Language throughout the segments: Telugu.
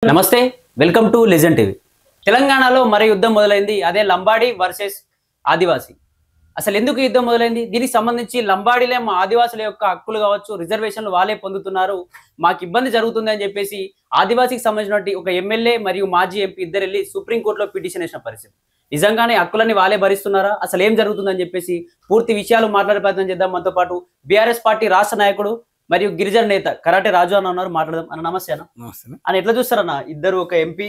నమస్తే వెల్కమ్ టు లెజెండ్ టీవీ తెలంగాణలో మరి యుద్ధం మొదలైంది అదే లంబాడి వర్సెస్ ఆదివాసి అసలు ఎందుకు యుద్ధం మొదలైంది దీనికి సంబంధించి లంబాడీలే మా ఆదివాసుల యొక్క హక్కులు కావచ్చు రిజర్వేషన్లు వాళ్ళే పొందుతున్నారు మాకు ఇబ్బంది జరుగుతుంది అని చెప్పేసి ఆదివాసికి సంబంధించినటువంటి ఒక ఎమ్మెల్యే మరియు మాజీ ఎంపీ ఇద్దరు వెళ్ళి సుప్రీంకోర్టులో పిటిషన్ వేసిన పరిస్థితి నిజంగానే హక్కులన్నీ వాళ్ళే భరిస్తున్నారా అసలు ఏం జరుగుతుందని చెప్పేసి పూర్తి విషయాలు మాట్లాడే ప్రయత్నం చేద్దాం మనతో పాటు బీఆర్ఎస్ పార్టీ రాష్ట్ర నాయకుడు మరియు గిరిజన నేత కరాటే రాజు అన్న ఉన్నారు మాట్లాడదాం అన్న నమస్తే అన్న అని ఎట్లా చూస్తారన్న ఇద్దరు ఒక ఎంపీ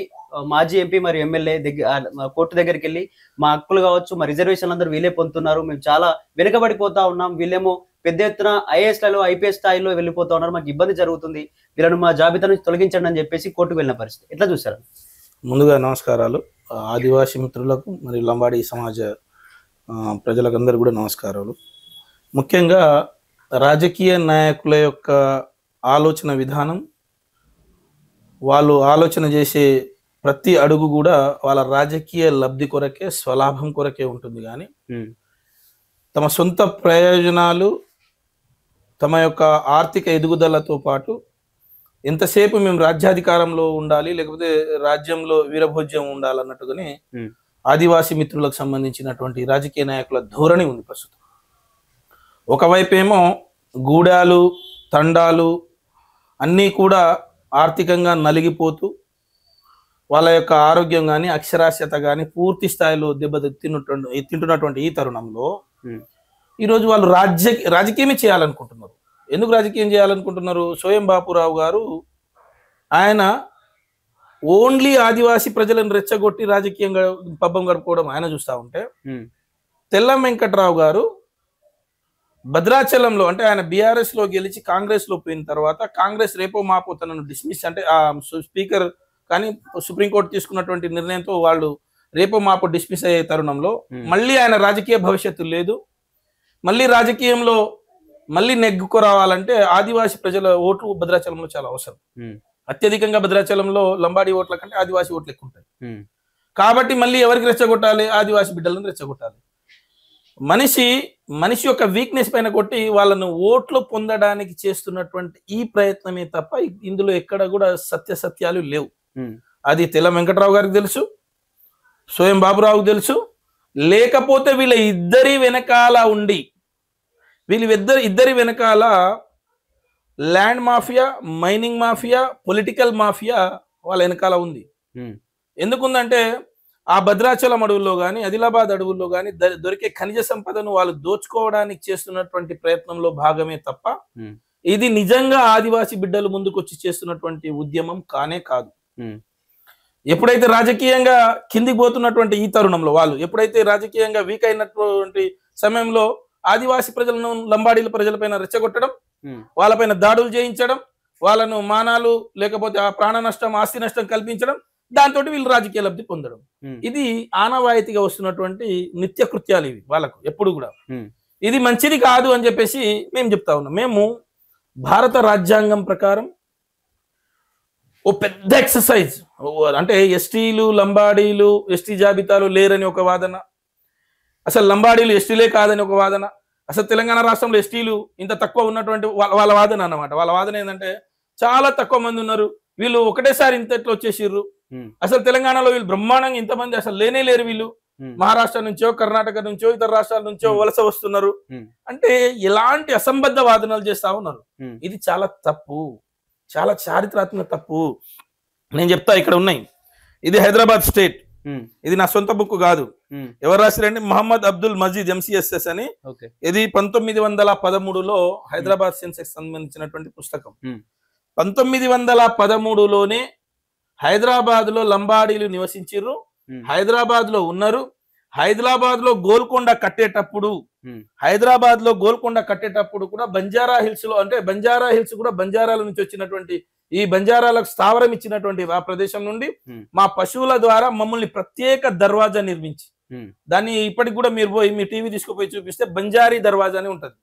మాజీ ఎంపీ మరియు ఎమ్మెల్యే దగ్గర కోర్టు దగ్గరికి వెళ్ళి మా హక్కులు కావచ్చు మా రిజర్వేషన్లు అందరూ వీళ్ళే పొందుతున్నారు మేము చాలా వెనుకబడిపోతా ఉన్నాం వీళ్ళేమో పెద్ద ఎత్తున ఐఏఎస్లలో ఐపీఎస్ స్థాయిలో వెళ్ళిపోతా ఉన్నారు మాకు ఇబ్బంది జరుగుతుంది వీళ్ళను మా జాబితా నుంచి తొలగించండి అని చెప్పేసి కోర్టుకు వెళ్ళిన పరిస్థితి ఎట్లా చూస్తారు ముందుగా నమస్కారాలు ఆదివాసీ మిత్రులకు మరియు లంబాడి సమాజ ప్రజలకు అందరూ కూడా నమస్కారాలు ముఖ్యంగా రాజకీయ నాయకుల యొక్క ఆలోచన విధానం వాళ్ళు ఆలోచన చేసే ప్రతి అడుగు కూడా వాళ్ళ రాజకీయ లబ్ధి కొరకే స్వలాభం కొరకే ఉంటుంది కానీ తమ సొంత ప్రయోజనాలు తమ యొక్క ఆర్థిక ఎదుగుదలతో పాటు ఎంతసేపు మేము రాజ్యాధికారంలో ఉండాలి లేకపోతే రాజ్యంలో వీరభోజ్యం ఉండాలన్నట్టుగానే ఆదివాసీ మిత్రులకు సంబంధించినటువంటి రాజకీయ నాయకుల ధోరణి ఉంది ప్రస్తుతం ఒకవైపేమో గూడాలు తండాలు అన్నీ కూడా ఆర్థికంగా నలిగిపోతూ వాళ్ళ యొక్క ఆరోగ్యం కానీ అక్షరాస్యత కానీ పూర్తి స్థాయిలో తింటున్నటువంటి ఈ తరుణంలో ఈరోజు వాళ్ళు రాజకీయమే చేయాలనుకుంటున్నారు ఎందుకు రాజకీయం చేయాలనుకుంటున్నారు స్వయం బాపురావు గారు ఆయన ఓన్లీ ఆదివాసీ ప్రజలను రెచ్చగొట్టి రాజకీయంగా పబ్బం గడుపుకోవడం ఆయన చూస్తూ ఉంటే తెల్లం వెంకట్రావు గారు భద్రాచలంలో అంటే ఆయన బీఆర్ఎస్ లో గెలిచి కాంగ్రెస్ లో పోయిన తర్వాత కాంగ్రెస్ రేపో మాపో తనను డిస్మిస్ అంటే ఆ స్పీకర్ కానీ సుప్రీంకోర్టు తీసుకున్నటువంటి నిర్ణయంతో వాళ్ళు రేపో మాపో డిస్మిస్ అయ్యే తరుణంలో మళ్ళీ ఆయన రాజకీయ భవిష్యత్తు లేదు మళ్ళీ రాజకీయంలో మళ్ళీ నెగ్గుకు రావాలంటే ఆదివాసీ ప్రజల ఓట్లు భద్రాచలంలో చాలా అవసరం అత్యధికంగా భద్రాచలంలో లంబాడి ఓట్ల కంటే ఆదివాసీ ఓట్లు ఎక్కువ ఉంటాయి కాబట్టి మళ్ళీ ఎవరికి రెచ్చగొట్టాలి ఆదివాసీ బిడ్డలను రెచ్చగొట్టాలి మనిషి యొక్క వీక్నెస్ పైన కొట్టి వాళ్ళను ఓట్లు పొందడానికి చేస్తున్నటువంటి ఈ ప్రయత్నమే తప్ప ఇందులో ఎక్కడ కూడా సత్యాలు లేవు అది తెల్ల వెంకట్రావు గారికి తెలుసు స్వయం బాబురావుకి తెలుసు లేకపోతే వీళ్ళ ఇద్దరి వెనకాల ఉండి ఇద్దరి వెనకాల land mafia mining mafia political mafia వాళ్ళ వెనకాల ఉంది ఎందుకుందంటే ఆ భద్రాచలం అడవుల్లో కానీ ఆదిలాబాద్ అడవుల్లో కానీ దొరికే ఖనిజ సంపదను వాళ్ళు దోచుకోవడానికి చేస్తున్నటువంటి ప్రయత్నంలో భాగమే తప్ప ఇది నిజంగా ఆదివాసీ బిడ్డలు ముందుకొచ్చి చేస్తున్నటువంటి ఉద్యమం కానే కాదు ఎప్పుడైతే రాజకీయంగా కిందికి పోతున్నటువంటి ఈ తరుణంలో వాళ్ళు ఎప్పుడైతే రాజకీయంగా వీక్ అయినటువంటి సమయంలో ఆదివాసీ ప్రజలను లంబాడీల ప్రజలపైన రెచ్చగొట్టడం వాళ్ళపైన దాడులు చేయించడం వాళ్ళను మానాలు లేకపోతే ఆ ప్రాణ నష్టం ఆస్తి నష్టం కల్పించడం దాంతో వీళ్ళు రాజకీయ లబ్ధి పొందడం ఇది ఆనవాయితీగా వస్తున్నటువంటి నిత్య కృత్యాలు ఇవి వాళ్ళకు ఎప్పుడు కూడా ఇది మంచిది కాదు అని చెప్పేసి మేము చెప్తా ఉన్నాం మేము భారత రాజ్యాంగం ప్రకారం ఓ పెద్ద ఎక్సర్సైజ్ అంటే ఎస్టీలు లంబాడీలు ఎస్టీ జాబితాలు లేరని ఒక వాదన అసలు లంబాడీలు ఎస్టీలే కాదని ఒక వాదన అసలు తెలంగాణ రాష్ట్రంలో ఎస్టీలు ఇంత తక్కువ ఉన్నటువంటి వాళ్ళ వాదన అన్నమాట వాళ్ళ వాదన ఏంటంటే చాలా తక్కువ మంది ఉన్నారు వీళ్ళు ఒకటేసారి ఇంతట్లో వచ్చేసిర్రు అసలు తెలంగాణలో వీళ్ళు బ్రహ్మాండంగా ఇంతమంది అసలు లేనే లేరు వీళ్ళు మహారాష్ట్ర నుంచో కర్ణాటక నుంచో ఇతర రాష్ట్రాల నుంచో వలస వస్తున్నారు అంటే ఎలాంటి అసంబద్ధ వాదనలు చేస్తా ఉన్నారు ఇది చాలా తప్పు చాలా చారిత్రాత్మక తప్పు నేను చెప్తా ఇక్కడ ఉన్నాయి ఇది హైదరాబాద్ స్టేట్ ఇది నా సొంత బుక్ కాదు ఎవరు రాశారంటే మహమ్మద్ అబ్దుల్ మజీద్ ఎంసీఎస్ఎస్ అని ఇది 1913లో హైదరాబాద్ సెన్సెక్స్ సంబంధించినటువంటి పుస్తకం 1913లోనే హైదరాబాద్ లో లంబాడీలు నివసించారు హైదరాబాద్ లో ఉన్నారు హైదరాబాద్ లో గోల్కొండ కట్టేటప్పుడు కూడా బంజారా హిల్స్ లో అంటే బంజారా హిల్స్ కూడా బంజారాల నుంచి వచ్చినటువంటి ఈ బంజారాలకు స్థావరం ఇచ్చినటువంటి ఆ ప్రదేశం నుండి మా పశువుల ద్వారా మమ్మల్ని ప్రత్యేక దర్వాజా నిర్మించి దాన్ని ఇప్పటికి కూడా మీరు పోయి మీ టీవీ తీసుకుపోయి చూపిస్తే బంజారీ దర్వాజా అని ఉంటది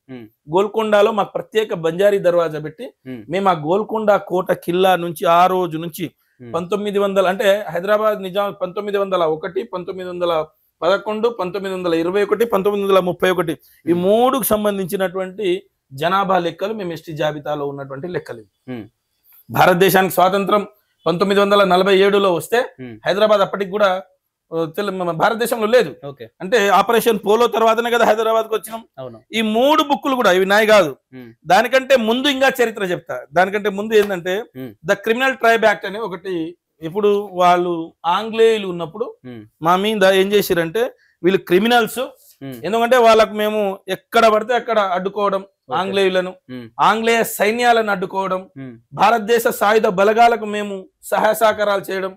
గోల్కొండలో మాకు ప్రత్యేక బంజారీ దర్వాజా పెట్టి మేము ఆ గోల్కొండ కోట కిల్లా నుంచి ఆ రోజు నుంచి 1900 అంటే హైదరాబాద్ నిజాం 1901 1911 1921 1931 ఈ మూడుకు సంబంధించినటువంటి జనాభా లెక్కలు మేము ఎస్టీ జాబితాలో ఉన్నటువంటి లెక్కలు భారతదేశానికి స్వాతంత్రం 1947లో వస్తే హైదరాబాద్ అప్పటికి కూడా భారతదేశంలో లేదు. అంటే ఆపరేషన్ పోలో తర్వాతనే కదా హైదరాబాద్కి వచ్చినాం. ఈ 3 బుక్కులు కూడా ఇవి నాయి కాదు, దానికంటే ముందు ఇంకా చరిత్ర చెప్తా. దానికంటే ముందు ఏంటంటే ద క్రిమినల్ ట్రైబ్ యాక్ట్ అని ఒకటి, ఇప్పుడు వాళ్ళు ఆంగ్లేయులు ఉన్నప్పుడు మా మీద ఏం చేసిరంటే వీళ్ళు క్రిమినల్స్, ఎందుకంటే వాళ్ళకు మేము ఎక్కడ పడితే అక్కడ అడ్డుకోవడం, ఆంగ్లేయులను ఆంగ్లేయ సైన్యాలను అడ్డుకోవడం, భారతదేశ సాయుధ బలగాలకు మేము సహాయ సహకారాలు చేయడం,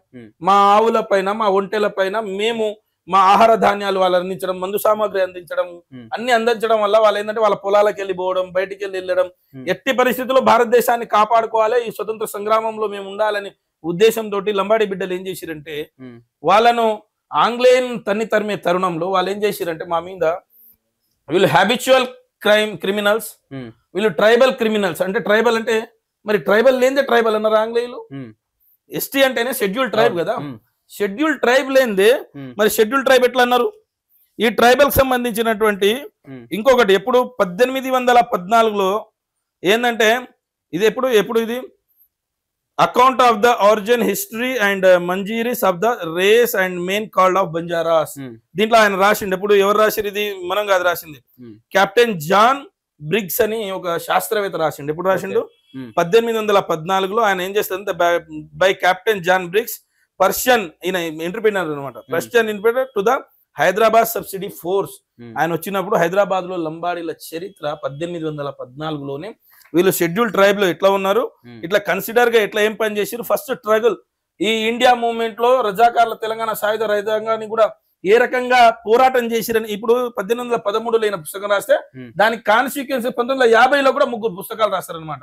మా ఆవుల పైన మా ఒంటెల పైన మేము మా ఆహార ధాన్యాలు వాళ్ళు అందించడం, మందు సామాగ్రి అందించడం, అన్ని అందించడం వల్ల వాళ్ళు ఏంటంటే వాళ్ళ పొలాలకు వెళ్ళిపోవడం, బయటికి వెళ్ళడం, ఎట్టి పరిస్థితుల్లో భారతదేశాన్ని కాపాడుకోవాలి, ఈ స్వతంత్ర సంగ్రామంలో మేము ఉండాలని ఉద్దేశంతో లంబాడి బిడ్డలు ఏం చేసిరంటే వాళ్ళను ఆంగ్లేయులను తరిమే తరుణంలో వాళ్ళు ఏం చేసిరంటే మా మీద వీళ్ళు హ్యాబిచువల్ క్రిమినల్స్, వీళ్ళు ట్రైబల్ క్రిమినల్స్. అంటే ట్రైబల్ అంటే మరి ట్రైబల్ లేనిదే ట్రైబల్ అన్నారు ఆంగ్లేయులు. ఎస్టీ అంటేనే షెడ్యూల్ ట్రైబ్ కదా, షెడ్యూల్ ట్రైబ్ లేనిదే మరి షెడ్యూల్ ట్రైబ్ ఎట్లా అన్నారు? ఈ ట్రైబల్ సంబంధించినటువంటి ఇంకొకటి ఎప్పుడు 1814లో ఏంటంటే ఇది ఎప్పుడు ఇది account of the origin history and మంజీరీస్ of the race and main called of Banjaras. దీంట్లో ఆయన రాసిండు. ఎప్పుడు ఎవరు రాసిరు? ఇది మనం కాదు రాసింది, కెప్టెన్ జాన్ బ్రిగ్స్ అని ఒక శాస్త్రవేత్త రాసిండు. ఎప్పుడు రాసిండు? 1814లో. ఆయన ఏం చేస్తారంటే by captain John Briggs Persian, ఈయన ఇంటర్ప్రినర్ అనమాట, Persian interpreter to the Hyderabad subsidiary force. ఆయన వచ్చినప్పుడు హైదరాబాద్ లో లంబాడీల చరిత్ర 1814లోనే వీళ్ళు షెడ్యూల్ ట్రైబ్ లో ఎట్లా ఉన్నారు, ఇట్లా కన్సిడర్ గా ఎట్లా ఏం పని చేసారు, ఫస్ట్ స్ట్రగుల్ ఈ ఇండియా మూవ్మెంట్ లో రజాకార్ల తెలంగాణ సాయుధ రైతాంగాన్ని కూడా ఏ రకంగా పోరాటం చేసిరని ఇప్పుడు 1813లో అయిన పుస్తకం రాస్తే దానికి కాన్సిక్వెన్స్ 1950లో కూడా 3 పుస్తకాలు రాస్తారనమాట.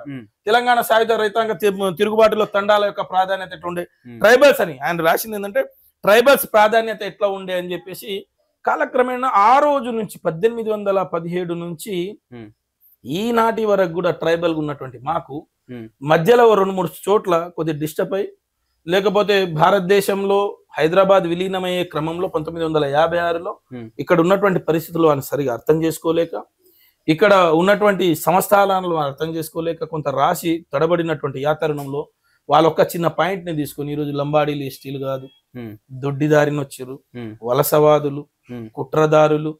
తెలంగాణ సాయుధ రైతాంగ తిరుగుబాటులో తండాల యొక్క ప్రాధాన్యత ఎట్లా ఉండే, ట్రైబల్స్ అని ఆయన రాసింది ఏంటంటే ట్రైబల్స్ ప్రాధాన్యత ఎట్లా ఉండే అని చెప్పేసి కాలక్రమేణా ఆ రోజు నుంచి 1817 నుంచి ఈనాటి వరకు కూడా ట్రైబల్ ఉన్నటువంటి మాకు మధ్యలో 2-3 చోట్ల కొద్దిగా డిస్టర్బ్ అయ్యి, లేకపోతే భారతదేశంలో హైదరాబాద్ విలీనమయ్యే క్రమంలో 1956లో ఇక్కడ ఉన్నటువంటి పరిస్థితులు ఆయన సరిగా అర్థం చేసుకోలేక, ఇక్కడ ఉన్నటువంటి సంస్థానాలను అర్థం చేసుకోలేక కొంత రాసి తడబడినటువంటి యాతరుణంలో వాళ్ళ ఒక్క చిన్న పాయింట్ ని తీసుకొని ఈరోజు లంబాడీలు ఎస్టీలు కాదు, దొడ్డిదారిని వచ్చారు, వలసవాదులు, కుట్రదారులు,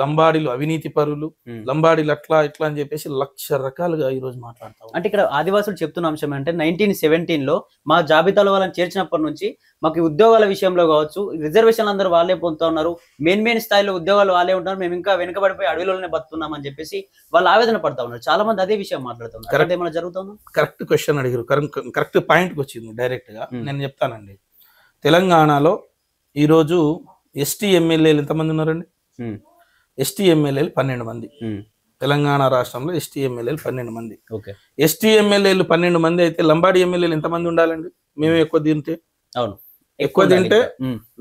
లంబాడీలు అవినీతి పరులు, లంబాడీలు అట్లా ఇట్లా అని చెప్పేసి 1,00,000 రకాలుగా ఈ రోజు మాట్లాడతాం. అంటే ఇక్కడ ఆదివాసులు చెప్తున్న అంశం అంటే 1917లో మా జాబితాలో వాళ్ళని చేర్చినప్పటి నుంచి మాకు ఉద్యోగాల విషయంలో కావచ్చు, రిజర్వేషన్లు అందరూ వాళ్ళే పొందుతా ఉన్నారు, మెయిన్ స్థాయిలో ఉద్యోగాలు వాళ్ళే ఉంటారు, మేము ఇంకా వెనుకబడిపోయి అడవిలోనే బతున్నాం అని చెప్పేసి వాళ్ళు ఆవేదన పడతా ఉన్నారు. చాలా మంది అదే విషయం మాట్లాడుతున్నారు. ఏమైనా జరుగుతుందా? కరెక్ట్ క్వశ్చన్ అడిగారు, కరెక్ట్ పాయింట్ కి వచ్చింది డైరెక్ట్ గా. నేను చెప్తానండి, తెలంగాణలో ఈరోజు ఎస్టీ ఎమ్మెల్యేలు ఎంతమంది ఉన్నారండి? ఎస్టీ ఎమ్మెల్యేలు 12 మంది. తెలంగాణ రాష్ట్రంలో ఎస్టీ ఎమ్మెల్యేలు 12 మంది. ఎస్టీ ఎమ్మెల్యేలు 12 మంది అయితే లంబాడీ ఎమ్మెల్యేలు ఎంతమంది ఉండాలండి? మేమే ఎక్కువ తింటే, ఎక్కువ తింటే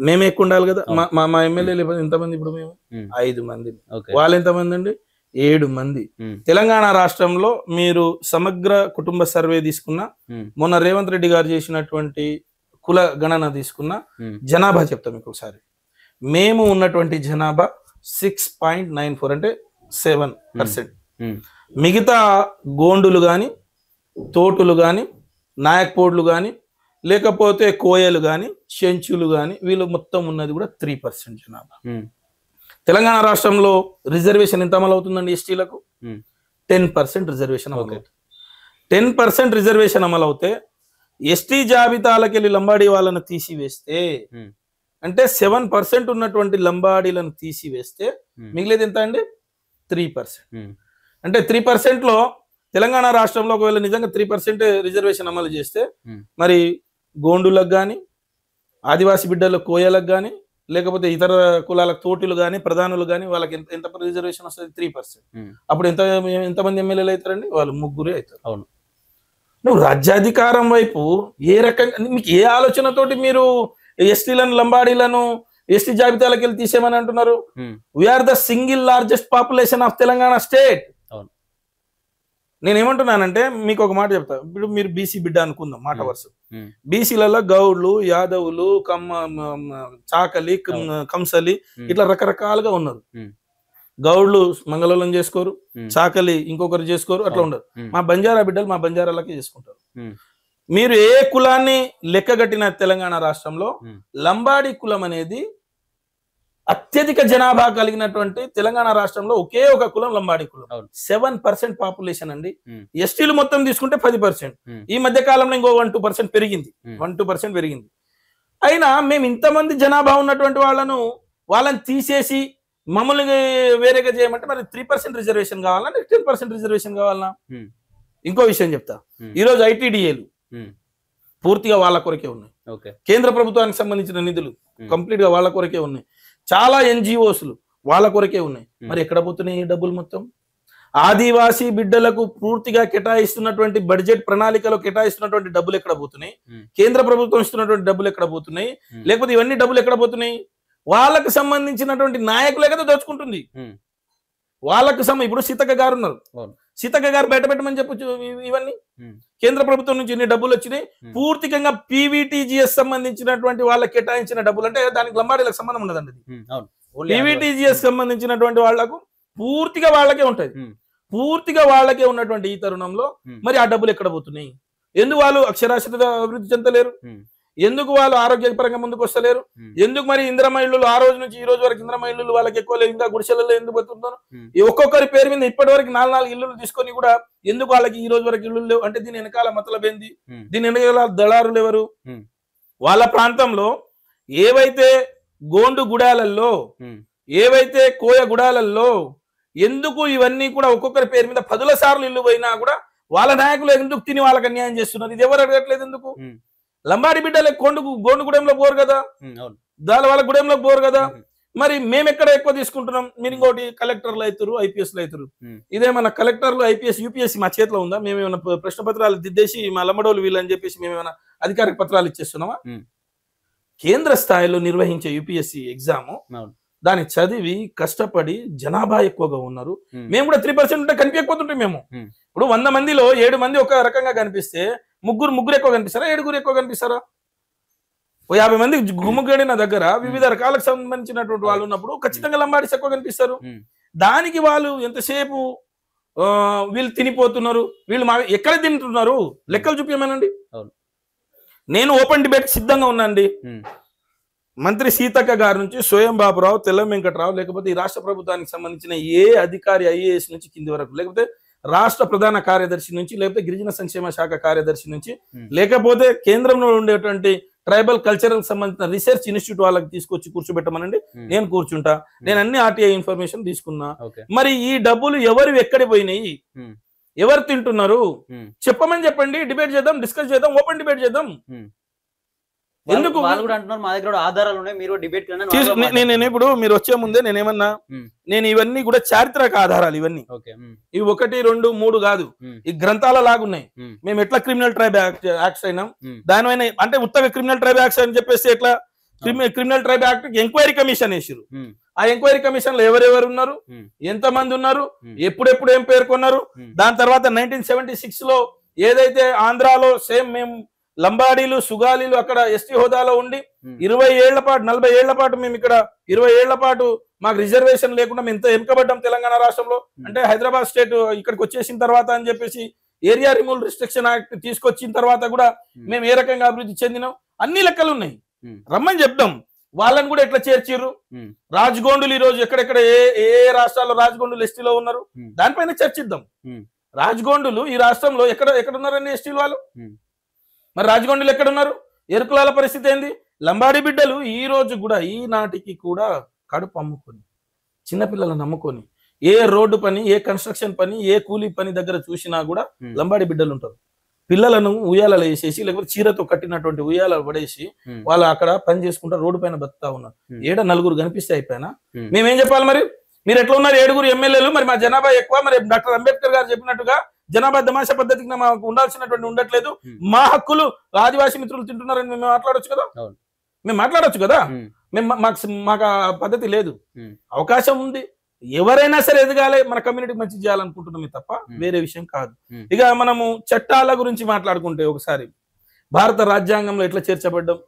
మేమే ఎక్కువ ఉండాలి కదా. మా ఎమ్మెల్యేలు ఎంతమంది? ఇప్పుడు మేము 5 మంది. వాళ్ళు ఎంతమంది అండి? 7 మంది. తెలంగాణ రాష్ట్రంలో మీరు సమగ్ర కుటుంబ సర్వే తీసుకున్నా, మొన్న రేవంత్ రెడ్డి గారు చేసినటువంటి కుల గణన తీసుకున్న జనాభా చెప్తాం మీకు ఒకసారి. మేము ఉన్నటువంటి జనాభా 6.94 అంటే 7%. మిగతా గోండులు గాని, తోటులు గాని, నాయక్పోడ్లు గాని, లేకపోతే కోయలు గాని, చెంచులు గాని, వీళ్ళు మొత్తం ఉన్నది కూడా 3% జనాభా. తెలంగాణ రాష్ట్రంలో రిజర్వేషన్ ఎంత అమలు అవుతుందండి? ఎస్టీలకు 10% రిజర్వేషన్ అమలు అవుతుంది. 10% రిజర్వేషన్ అమలు అవుతే ఎస్టీ జాబితాలకు వెళ్ళి లంబాడీ వాళ్ళను తీసివేస్తే, అంటే 7% ఉన్నటువంటి లంబాడీలను తీసివేస్తే మిగిలేదు ఎంత అండి? 3%. అంటే 3%లో తెలంగాణ రాష్ట్రంలో ఒకవేళ నిజంగా 3% రిజర్వేషన్ అమలు చేస్తే మరి గోండులకు కానీ, ఆదివాసీ బిడ్డల కోయలకు కానీ, లేకపోతే ఇతర కులాల తోటులు కానీ, ప్రధానులు కానీ వాళ్ళకి ఎంత రిజర్వేషన్ వస్తుంది? 3%. అప్పుడు ఎంతమంది ఎమ్మెల్యేలు అవుతారండి? వాళ్ళు 3 అవుతారు. అవును. నువ్వు రాజ్యాధికారం వైపు ఏ రకంగా, మీకు ఏ ఆలోచనతోటి మీరు ఎస్టీలను లంబాడీలను ఎస్టీ జాబితాలకు వెళ్ళి తీసేమని అంటున్నారు? We are the single largest population of Telangana state. నేనేమంటున్నానంటే మీకు ఒక మాట చెప్తా. ఇప్పుడు మీరు బీసీ బిడ్డ అనుకుందాం మాట వరుస. బీసీలలో గౌడ్లు, యాదవులు, చాకలి, కంసలి ఇట్లా రకరకాలుగా ఉన్నారు. గౌడ్లు మంగళం చేసుకోరు, చాకలి ఇంకొకరు చేసుకోరు, అట్లా ఉండరు. మా బంజారా బిడ్డలు మా బంజారాలకి చేసుకుంటారు. మీరు ఏ కులాన్ని లెక్కగట్టిన తెలంగాణ రాష్ట్రంలో లంబాడి కులం అనేది అత్యధిక జనాభా కలిగినటువంటి తెలంగాణ రాష్ట్రంలో ఒకే ఒక కులం లంబాడి కులం. 7% పాపులేషన్ అండి. ఎస్టీలు మొత్తం తీసుకుంటే 10%. ఈ మధ్య కాలంలో ఇంకో 1-2% పెరిగింది. 1-2% పెరిగింది. అయినా మేము ఇంతమంది జనాభా ఉన్నటువంటి వాళ్ళని తీసేసి మమ్మల్ని వేరేగా చేయమంటే మరి 3% రిజర్వేషన్ కావాలా, 10% రిజర్వేషన్ కావాలా? ఇంకో విషయం చెప్తా. ఈరోజు ఐటీడీఏలు పూర్తిగా వాళ్ళ కొరకే ఉన్నాయి. కేంద్ర ప్రభుత్వానికి సంబంధించిన నిధులు కంప్లీట్ గా వాళ్ళ కొరకే ఉన్నాయి. చాలా ఎన్జిఓస్లు వాళ్ళ కొరకే ఉన్నాయి. మరి ఎక్కడ పోతున్నాయి ఈ డబ్బులు మొత్తం? ఆదివాసీ బిడ్డలకు పూర్తిగా కేటాయిస్తున్నటువంటి బడ్జెట్ ప్రణాళికలో కేటాయిస్తున్నటువంటి డబ్బులు ఎక్కడ పోతున్నాయి? కేంద్ర ప్రభుత్వం ఇస్తున్నటువంటి డబ్బులు ఎక్కడ పోతున్నాయి? లేకపోతే ఇవన్నీ డబ్బులు ఎక్కడ పోతున్నాయి? వాళ్ళకు సంబంధించినటువంటి నాయకులే కదా దోచుకుంటుంది. వాళ్ళకు ఇప్పుడు సీతక్క గారు ఉన్నారు. సీతక్క గారు బయట పెట్టమని చెప్పొచ్చు. ఇవన్నీ కేంద్ర ప్రభుత్వం నుంచి ఇన్ని డబ్బులు వచ్చినాయి. పూర్తికంగా పీవీటీజీఎస్ సంబంధించినటువంటి వాళ్ళకి కేటాయించిన డబ్బులు, అంటే దానికి లంబాడీలకు సంబంధం ఉండదండి. పీవీటీజీఎస్ సంబంధించినటువంటి వాళ్లకు పూర్తిగా వాళ్ళకే ఉంటది. పూర్తిగా వాళ్ళకే ఉన్నటువంటి ఈ తరుణంలో మరి ఆ డబ్బులు ఎక్కడ పోతున్నాయి? ఎందుకు వాళ్ళు అక్షరాస్యత అభివృద్ధి చెందలేరు? ఎందుకు వాళ్ళు ఆరోగ్యపరంగా ముందుకు వస్తలేరు? ఎందుకు మరి ఇందిరమ్మ ఇళ్ళు ఆ రోజు నుంచి ఈ రోజు వరకు ఇందిరమ్మ ఇళ్ళు వాళ్ళకి ఎక్కువ లేవు? ఇంకా గుడిసెలలో ఎందుకు బతుకుతున్నారు? ఒక్కొక్కరి పేరు మీద ఇప్పటి వరకు 4 ఇళ్ళు తీసుకొని కూడా ఎందుకు వాళ్ళకి ఈ రోజు వరకు ఇళ్ళు లేవు? అంటే దీని వెనకాల మతలబ్ ఏంది? దీని వెనకాల దళారులు ఎవరు? వాళ్ళ ప్రాంతంలో ఏవైతే గోండు గుడాలల్లో, ఏవైతే కోయ గుడాలల్లో ఎందుకు ఇవన్నీ కూడా ఒక్కొక్కరి పేరు మీద 10ల సార్లు ఇల్లు పోయినా కూడా వాళ్ళ నాయకులు ఎందుకు తిని వాళ్ళకి అన్యాయం చేస్తున్నారు? ఇది ఎవరు అడగట్లేదు ఎందుకు? లంబాడి బిడ్డలు గోండు గుడెంలో పోరు కదా, వాళ్ళ గుడెంలో పోరు కదా. మరి మేము ఎక్కడ ఎక్కువ తీసుకుంటున్నాం? మీరు ఇంకోటి కలెక్టర్లు అవుతారు, ఐపీఎస్లు అవుతారు. ఇదేమన్నా కలెక్టర్లు, ఐపీఎస్, యూపీఎస్సీ మా చేతిలో ఉందా? మేమేమైనా ప్రశ్న పత్రాలు దిద్దేసి మా లంబడోలు వీళ్ళని చెప్పేసి మేమేమైనా అధికారిక పత్రాలు ఇచ్చేస్తున్నామా? కేంద్ర స్థాయిలో నిర్వహించే యూపీఎస్సీ ఎగ్జామ్ దాన్ని చదివి కష్టపడి జనాభా ఎక్కువగా ఉన్నారు. మేము కూడా 3% ఉంటే కనిపించకపోతుంటాం. మేము ఇప్పుడు 100 మందిలో 7 మంది ఒక రకంగా కనిపిస్తే ముగ్గురు ఎక్కువ కనిపిస్తారా? 7 ఎక్కువ కనిపిస్తారా? 50 మంది గుమ్ముగడిన దగ్గర వివిధ రకాలకు సంబంధించినటువంటి వాళ్ళు ఉన్నప్పుడు ఖచ్చితంగా లంబాడీస్ ఎక్కువ కనిపిస్తారు. దానికి వాళ్ళు ఎంతసేపు వీళ్ళు తినిపోతున్నారు, వీళ్ళు ఎక్కడ తింటున్నారు లెక్కలు చూపించమనండి. నేను ఓపెన్ డిబేట్ సిద్ధంగా ఉన్నానండి. మంత్రి సీతక్క గారి నుంచి స్వయం బాబురావు, తెల్లం వెంకట్రావు, లేకపోతే ఈ రాష్ట్ర ప్రభుత్వానికి సంబంధించిన ఏ అధికారి ఐఏఎస్ నుంచి కింది వరకు, లేకపోతే రాష్ట్ర ప్రధాన కార్యదర్శి నుంచి, లేకపోతే గిరిజన సంక్షేమ శాఖ కార్యదర్శి నుంచి, లేకపోతే కేంద్రంలో ఉండేటువంటి ట్రైబల్ కల్చరల్ సంబంధించిన రీసెర్చ్ ఇన్స్టిట్యూట్ వాళ్ళకి తీసుకొచ్చి కూర్చోబెట్టమనండి. నేను కూర్చుంటా. నేను అన్ని ఆర్టీఐ ఇన్ఫర్మేషన్ తీసుకున్నా. మరి ఈ డబ్బులు ఎవరు ఎక్కడి పోయినాయి, ఎవరు తింటున్నారు చెప్పమని చెప్పండి. డిబేట్ చేద్దాం, డిస్కస్ చేద్దాం, ఓపెన్ డిబేట్ చేద్దాం. ఎందుకు నేను ఇప్పుడు మీరు వచ్చే ముందే నేనేమన్నా, నేను ఇవన్నీ కూడా చారిత్రక ఆధారాలు. ఇవన్నీ ఇవి 1, 2, 3 కాదు, ఈ గ్రంథాల లాగున్నాయి. మేము ఎట్లా క్రిమినల్ ట్రైబ్ యాక్ట్స్ అయినాం, దానిపైన అంటే ఉత్తగా క్రిమినల్ ట్రైబ్ యాక్ట్స్ అని చెప్పేసి ఎట్లా criminal tribe act enquiry commission వేసారు. ఆ ఎంక్వైరీ కమిషన్ లో ఎవరెవరు ఉన్నారు, ఎంతమంది ఉన్నారు, ఎప్పుడెప్పుడు ఏం పేర్కొన్నారు. దాని తర్వాత 1976 లో ఏదైతే ఆంధ్రాలో సేమ్ మేము లంబాడీలు, సుగాలీలు అక్కడ ఎస్టీ హోదాలో ఉండి 20 ఏళ్ల పాటు 40 ఏళ్ల పాటు మేము ఇక్కడ 20 ఏళ్ల పాటు మాకు రిజర్వేషన్ లేకుండా మేము ఎంత వెనుకబడ్డాం తెలంగాణ రాష్ట్రంలో. అంటే హైదరాబాద్ స్టేట్ ఇక్కడికి వచ్చేసిన తర్వాత అని చెప్పేసి ఏరియా రిమూవల్ రిస్ట్రిక్షన్ యాక్ట్ తీసుకొచ్చిన తర్వాత కూడా మేము ఏ రకంగా అభివృద్ధి చెందినాం అన్ని లెక్కలు ఉన్నాయి. రమ్మని చెప్తాం. వాళ్ళని కూడా ఎట్లా చేర్చిర్రు, రాజగోండులు ఈ రోజు ఎక్కడెక్కడ ఏ రాష్ట్రాల్లో రాజగోండులు ఎస్టీలో ఉన్నారు, దానిపైన చర్చిద్దాం. రాజగోండులు ఈ రాష్ట్రంలో ఎక్కడ ఉన్నారండి ఎస్టీలు వాళ్ళు? మరి రాజగోండులు ఎక్కడున్నారు? ఎరుకులాల పరిస్థితి ఏంది? లంబాడి బిడ్డలు ఈ రోజు కూడా ఈనాటికి కూడా కడుపు అమ్ముకొని, చిన్నపిల్లలను నమ్ముకొని, ఏ రోడ్డు పని, ఏ కన్స్ట్రక్షన్ పని, ఏ కూలీ పని దగ్గర చూసినా కూడా లంబాడి బిడ్డలు ఉంటారు. పిల్లలను ఉయ్యాలలో వేసేసి, లేకపోతే చీరతో కట్టినటువంటి ఉయ్యాల పడేసి వాళ్ళు అక్కడ పని చేసుకుంటా రోడ్డు పైన బతుకుతా ఉన్నారు. 7 4 కనిపిస్తే అయిపోయినా మేమేం చెప్పాలి? మరి మీరు ఎట్లా ఉన్నారు? 7 ఎమ్మెల్యేలు, మరి మా జనాభా ఎక్కువ. మరి డాక్టర్ అంబేద్కర్ గారు చెప్పినట్టుగా జనాభా దమాషా పద్ధతికి మాకు ఉండాల్సినటువంటి ఉండట్లేదు. మా హక్కులు ఆదివాసీ మిత్రులు తింటున్నారని మేము మాట్లాడొచ్చు కదా, మేము మాట్లాడొచ్చు కదా. మాకు ఆ పద్ధతి లేదు. అవకాశం ఉంది. ఎవరైనా సరే ఎదగాలి, మన కమ్యూనిటీకి మంచి చేయాలనుకుంటున్నామే తప్ప వేరే విషయం కాదు. ఇక మనము చట్టాల గురించి మాట్లాడుకుంటే ఒకసారి భారత రాజ్యాంగంలో ఎట్లా చేర్చబడ్డాం,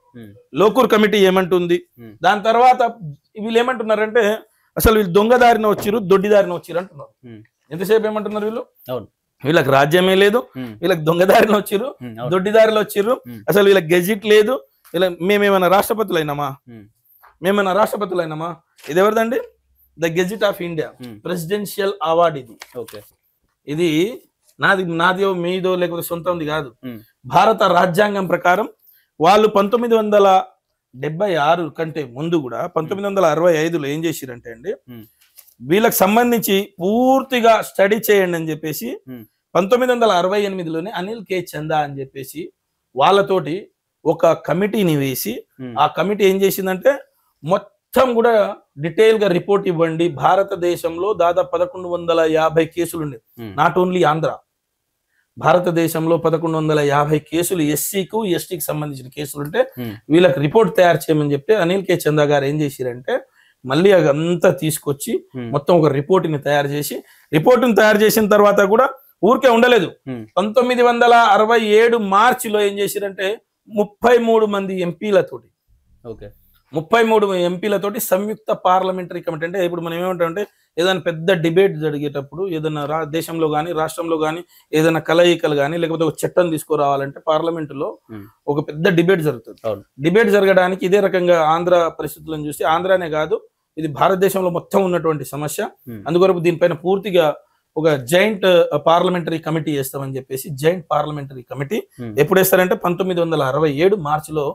లోకూర్ కమిటీ ఏమంటుంది, దాని తర్వాత వీళ్ళు ఏమంటున్నారంటే అసలు వీళ్ళు దొంగదారిన వచ్చిర్రు, దొడ్డిదారిన వచ్చిర్రు అంటున్నారు. ఎంతసేపు ఏమంటున్నారు వీళ్ళు? వీళ్ళకి రాజ్యమే లేదు, వీళ్ళకి దొంగదారిలో వచ్చిర్రు, దొడ్డిదారిలో వచ్చిర్రు, అసలు వీళ్ళకి గెజిట్ లేదు. ఇలా మేమేమైనా రాష్ట్రపతులైనామా? ఇది ఎవరిదండి? The gazette of India, presidential award ఇది. ఇది నాదియో మీదో లేకపోతే సొంతంది కాదు. భారత రాజ్యాంగం ప్రకారం వాళ్ళు 1976 కంటే ముందు కూడా 1965లో ఏం చేసిరంటే అండి, వీళ్ళకి సంబంధించి పూర్తిగా స్టడీ చేయండి అని చెప్పేసి 1968లోనే అనిల్ కే చందా అని చెప్పేసి వాళ్ళతోటి ఒక కమిటీని వేసి, ఆ కమిటీ ఏం చేసిందంటే మొత్తం కూడా డీటెయిల్ గా రిపోర్ట్ ఇవ్వండి. భారతదేశంలో దాదాపు 1150 కేసులు ఉండే, నాట్ ఓన్లీ ఆంధ్ర, భారతదేశంలో 1150 కేసులు ఎస్సీకు ఎస్టీకి సంబంధించిన కేసులు ఉంటే వీళ్ళకి రిపోర్ట్ తయారు చేయమని చెప్తే అనిల్ కే చందా గారు ఏం చేసిరంటే మళ్ళీ అదంతా తీసుకొచ్చి మొత్తం ఒక రిపోర్ట్ని తయారు చేసిన తర్వాత కూడా ఊరికే ఉండలేదు. 1967 మార్చిలో ఏం చేసిరంటే 33 మంది ఎంపీలతోటి 33 ఎంపీలతోటి సంయుక్త పార్లమెంటరీ కమిటీ, అంటే ఇప్పుడు మనం ఏమంటామంటే ఏదైనా పెద్ద డిబేట్ జరిగేటప్పుడు ఏదైనా దేశంలో కానీ రాష్ట్రంలో కానీ ఏదైనా కలయికలు కానీ లేకపోతే ఒక చట్టం తీసుకురావాలంటే పార్లమెంటులో ఒక పెద్ద డిబేట్ జరుగుతుంది. డిబేట్ జరగడానికి ఇదే రకంగా ఆంధ్ర పరిస్థితులను చూస్తే, ఆంధ్రానే కాదు ఇది భారతదేశంలో మొత్తం ఉన్నటువంటి సమస్య, అందుకొరకు దీనిపైన పూర్తిగా ఒక జాయింట్ పార్లమెంటరీ కమిటీ వేస్తామని చెప్పేసి జాయింట్ పార్లమెంటరీ కమిటీ ఎప్పుడు వేస్తారంటే 1967 మార్చిలో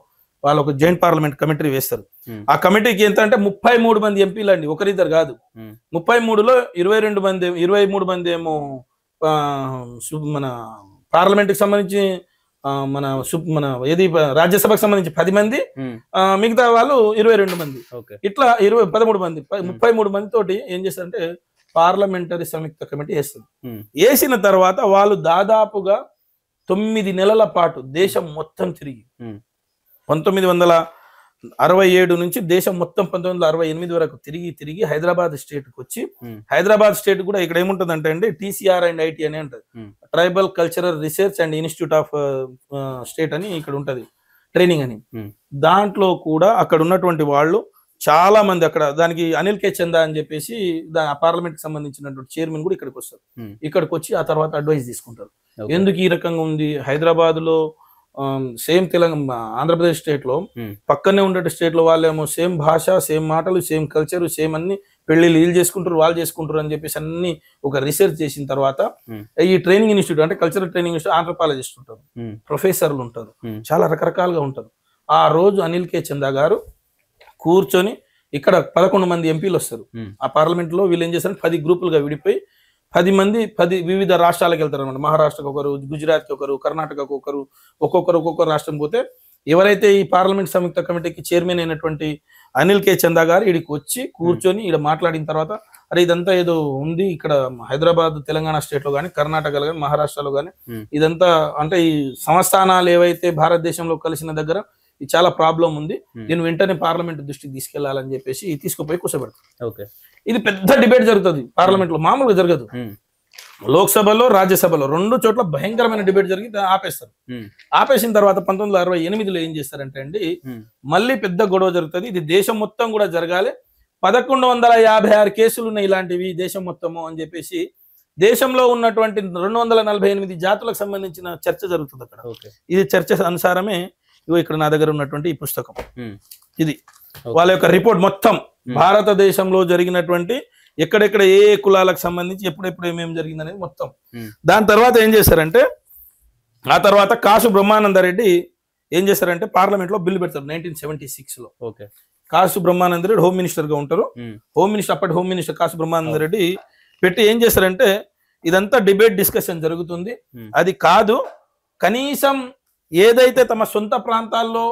వాళ్ళు ఒక జాయింట్ పార్లమెంట్ కమిటీ వేస్తారు. ఆ కమిటీకి ఎంత అంటే 33 మంది ఎంపీలు అండి, ఒకరిద్దరు కాదు. 33లో 23 మంది ఏమో మన పార్లమెంట్ కి సంబంధించి మన ఏది రాజ్యసభకు సంబంధించి 10 మంది, మిగతా వాళ్ళు 22 మంది, ఇట్లా 13 మంది 33 మంది తోటి ఏం చేస్తారంటే పార్లమెంటరీ సంయుక్త కమిటీ వేస్తుంది. వేసిన తర్వాత వాళ్ళు దాదాపుగా 9 నెలల పాటు దేశం మొత్తం తిరిగి 1967 నుంచి దేశం మొత్తం 1968 వరకు తిరిగి హైదరాబాద్ స్టేట్ కి వచ్చి, హైదరాబాద్ స్టేట్ కూడా ఇక్కడ ఏముంటది అంటే TCR అండ్ IT అని ఉంటది, tribal cultural research and institute of state అని ఇక్కడ ఉంటది ట్రైనింగ్ అని. దాంట్లో కూడా అక్కడ ఉన్నటువంటి వాళ్ళు చాలా మంది అక్కడ దానికి అనిల్ కే చందా అని చెప్పేసి పార్లమెంట్ కి సంబంధించినటువంటి చైర్మన్ కూడా ఇక్కడికి వస్తారు. ఇక్కడికి వచ్చి ఆ తర్వాత అడ్వైస్ తీసుకుంటారు, ఎందుకు ఈ రకంగా ఉంది హైదరాబాద్ లో సేమ్ తెలంగాణ ఆంధ్రప్రదేశ్ స్టేట్ లో పక్కనే ఉండే స్టేట్ లో వాళ్ళేమో సేమ్ భాష, సేమ్ మాటలు, సేమ్ కల్చర్, సేమ్ అన్ని పెళ్లిళ్ళు వీళ్ళు చేసుకుంటారు వాళ్ళు చేసుకుంటారు అని చెప్పేసి అన్ని ఒక రీసెర్చ్ చేసిన తర్వాత ఈ ట్రైనింగ్ ఇన్స్టిట్యూట్ అంటే కల్చరల్ ట్రైనింగ్ ఇన్స్టిట్యూట్ ఆంథ్రోపాలజిస్ట్ ఉంటారు, ప్రొఫెసర్లు ఉంటారు, చాలా రకరకాలుగా ఉంటారు. ఆ రోజు అనిల్ కే చందా గారు కూర్చొని ఇక్కడ 11 మంది ఎంపీలు వస్తారు. ఆ పార్లమెంట్ లో వీళ్ళు ఏం చేస్తారు 10 గ్రూపులుగా విడిపోయి 10 మంది 10 వివిధ రాష్ట్రాలకు వెళ్తారు అనమాట. మహారాష్ట్రకు ఒకరు, గుజరాత్కి ఒకరు, కర్ణాటకకు ఒకరు, ఒక్కొక్క రాష్ట్రం పోతే ఎవరైతే ఈ పార్లమెంట్ సంయుక్త కమిటీకి చైర్మన్ అయినటువంటి అనిల్ కే చందా గారు ఇక్కడికి వచ్చి కూర్చొని ఇక్కడ మాట్లాడిన తర్వాత, అరే ఇదంతా ఏదో ఉంది ఇక్కడ హైదరాబాద్ తెలంగాణ స్టేట్ లో కానీ, కర్ణాటకలో కానీ, మహారాష్ట్రలో కానీ ఇదంతా అంటే ఈ సంస్థానాలు ఏవైతే భారతదేశంలో కలిసిన దగ్గర ఇది చాలా ప్రాబ్లం ఉంది, దీన్ని వెంటనే పార్లమెంట్ దృష్టికి తీసుకెళ్లాలని చెప్పేసి తీసుకుపోయి కూర్చోబెడతారు. ఇది పెద్ద డిబేట్ జరుగుతుంది పార్లమెంట్ లో, మామూలుగా జరగదు. లోక్సభలో రాజ్యసభలో 2 చోట్ల భయంకరమైన డిబేట్ జరిగి ఆపేస్తారు. ఆపేసిన తర్వాత 1968లో ఏం చేస్తారంటే అండి మళ్ళీ పెద్ద గొడవ జరుగుతుంది. ఇది దేశం మొత్తం కూడా జరగాలి, 1156 కేసులు ఉన్నాయి ఇలాంటివి దేశం మొత్తము అని చెప్పేసి దేశంలో ఉన్నటువంటి 248 జాతులకు సంబంధించిన చర్చ జరుగుతుంది అక్కడ. ఇది చర్చ అనుసారమే ఇక్కడ నా దగ్గర ఉన్నటువంటి ఈ పుస్తకం, ఇది వాళ్ళ యొక్క రిపోర్ట్ మొత్తం భారతదేశంలో జరిగినటువంటి ఎక్కడెక్కడ ఏ కులాలకు సంబంధించి ఎప్పుడెప్పుడు ఏమేమి జరిగింది అనేది మొత్తం. దాని తర్వాత ఏం చేశారంటే ఆ తర్వాత కాసు బ్రహ్మానందరెడ్డి ఏం చేశారంటే పార్లమెంట్ లో బిల్లు పెడతారు 1976లో. కాసు బ్రహ్మానందరెడ్డి హోమ్ మినిస్టర్ గా ఉంటారు. అప్పటి హోమ్ మినిస్టర్ కాసు బ్రహ్మానందరెడ్డి పెట్టి ఏం చేశారంటే ఇదంతా డిబేట్ డిస్కషన్ జరుగుతుంది, అది కాదు కనీసం ఏదైతే తమ సొంత ప్రాంతాల్లో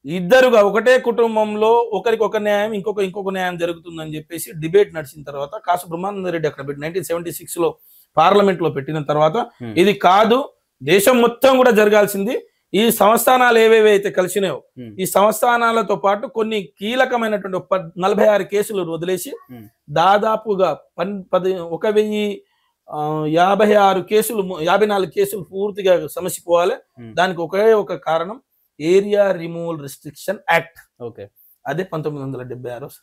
ఇద్దరుగా ఒకటే కుటుంబంలో ఒకరికి ఒక న్యాయం ఇంకొక న్యాయం జరుగుతుందని చెప్పేసి డిబేట్ నడిచిన తర్వాత కాసు బ్రహ్మానందరెడ్డి అక్కడ పెట్టి 1976లో పార్లమెంట్ లో పెట్టిన తర్వాత ఇది కాదు దేశం మొత్తం కూడా జరగాల్సింది, ఈ సంస్థానాలు ఏవేవైతే కలిసినాయో ఈ సంస్థానాలతో పాటు కొన్ని కీలకమైనటువంటి 46 కేసులు వదిలేసి దాదాపుగా 1056 కేసులు 54 కేసులు పూర్తిగా సమసిపోవాలి. దానికి ఒకే ఒక కారణం ఏరియా రిమూవల్ రిస్ట్రిక్షన్ యాక్ట్. అదే 1976.